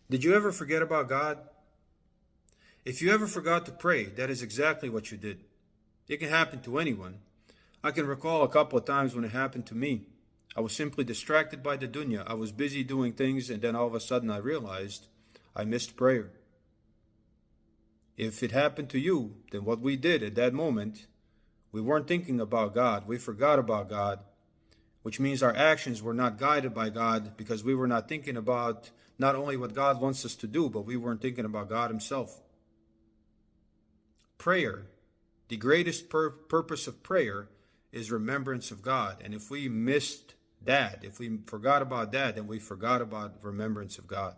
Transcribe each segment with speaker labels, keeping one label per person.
Speaker 1: Did you ever forget about God? If you ever forgot to pray, that is exactly what you did. It can happen to anyone. I can recall a couple of times when it happened to me. I was simply distracted by the dunya. I was busy doing things, and then all of a sudden I realized I missed prayer. If it happened to you, then what we did at that moment, we weren't thinking about God. We forgot about God, which means our actions were not guided by God because we were not thinking about not only what God wants us to do, but we weren't thinking about God Himself. Prayer, the greatest purpose of prayer is remembrance of God. And if we missed that, if we forgot about that, then we forgot about remembrance of God.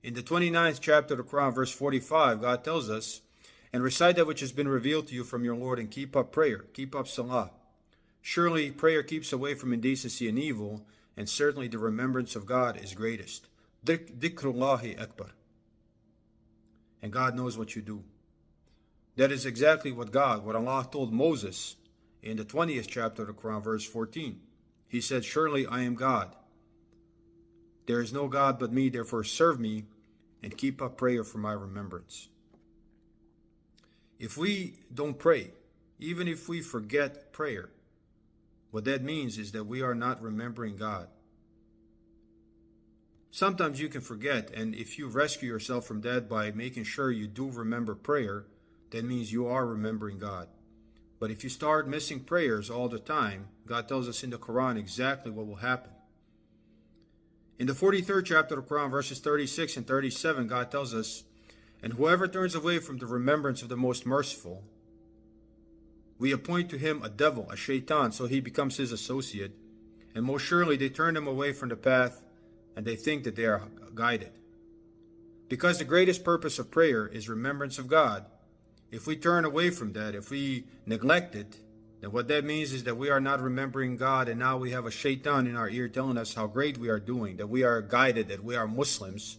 Speaker 1: In the 29th chapter of the Quran, verse 45, God tells us, and recite that which has been revealed to you from your Lord, and keep up prayer, keep up salah. Surely prayer keeps away from indecency and evil, and certainly the remembrance of God is greatest. Dhikrullahi akbar. And God knows what you do. That is exactly what Allah told Moses in the 20th chapter of the Quran, verse 14. He said, surely I am God. There is no God but me, therefore serve me and keep up prayer for my remembrance. If we don't pray, even if we forget prayer, what that means is that we are not remembering God. Sometimes you can forget, and if you rescue yourself from that by making sure you do remember prayer, that means you are remembering God. But if you start missing prayers all the time, God tells us in the Quran exactly what will happen. In the 43rd chapter of the Quran, verses 36 and 37, God tells us, and whoever turns away from the remembrance of the Most Merciful, we appoint to him a devil, a shaitan, so he becomes his associate. And most surely they turn him away from the path, and they think that they are guided. Because the greatest purpose of prayer is remembrance of God, if we turn away from that, if we neglect it, then what that means is that we are not remembering God, and now we have a shaitan in our ear telling us how great we are doing, that we are guided, that we are Muslims,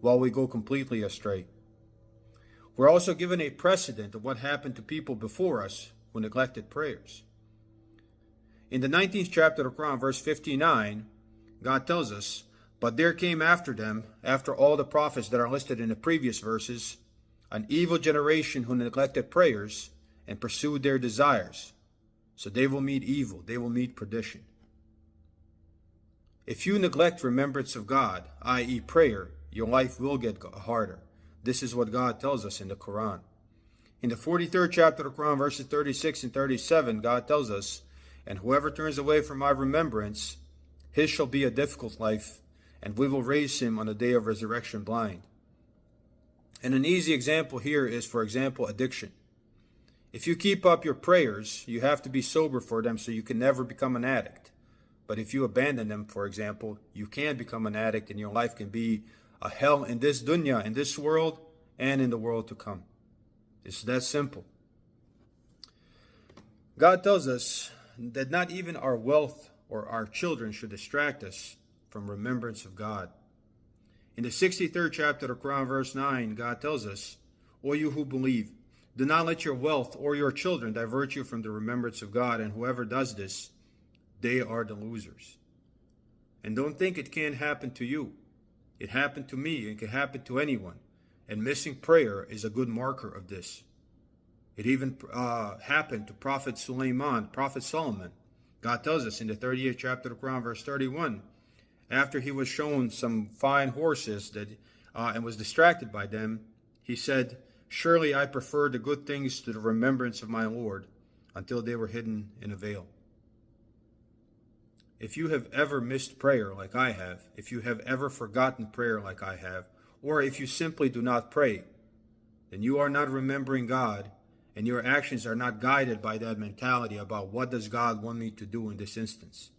Speaker 1: while we go completely astray. We're also given a precedent of what happened to people before us who neglected prayers. In the 19th chapter of the Quran, verse 59, God tells us, but there came after them, after all the prophets that are listed in the previous verses, an evil generation who neglected prayers and pursued their desires. So they will meet evil, they will meet perdition. If you neglect remembrance of God, i.e. prayer, your life will get harder. This is what God tells us in the Quran. In the 43rd chapter of the Quran, verses 36 and 37, God tells us, and whoever turns away from my remembrance, his shall be a difficult life, and we will raise him on the day of resurrection blind. And an easy example here is, for example, addiction. If you keep up your prayers, you have to be sober for them so you can never become an addict. But if you abandon them, for example, you can become an addict, and your life can be a hell in this dunya, in this world, and in the world to come. It's that simple. God tells us that not even our wealth or our children should distract us from remembrance of God. In the 63rd chapter of Quran, verse 9, God tells us, O you who believe, do not let your wealth or your children divert you from the remembrance of God, and whoever does this, they are the losers. And don't think it can't happen to you. It happened to me, and it can happen to anyone. And missing prayer is a good marker of this. It even happened to Prophet Sulaiman, Prophet Solomon. God tells us in the 38th chapter of the Quran, verse 31, after he was shown some fine horses and was distracted by them, he said, surely I prefer the good things to the remembrance of my Lord, until they were hidden in a veil. If you have ever missed prayer like I have, if you have ever forgotten prayer like I have, or if you simply do not pray, then you are not remembering God, and your actions are not guided by that mentality about what does God want me to do in this instance.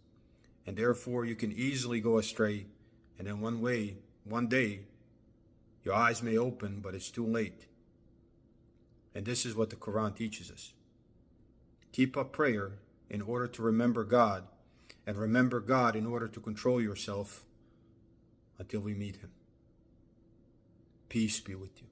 Speaker 1: And therefore you can easily go astray, and then one day, your eyes may open, but it's too late. And this is what the Quran teaches us. Keep up prayer in order to remember God, and remember God in order to control yourself until we meet Him. Peace be with you.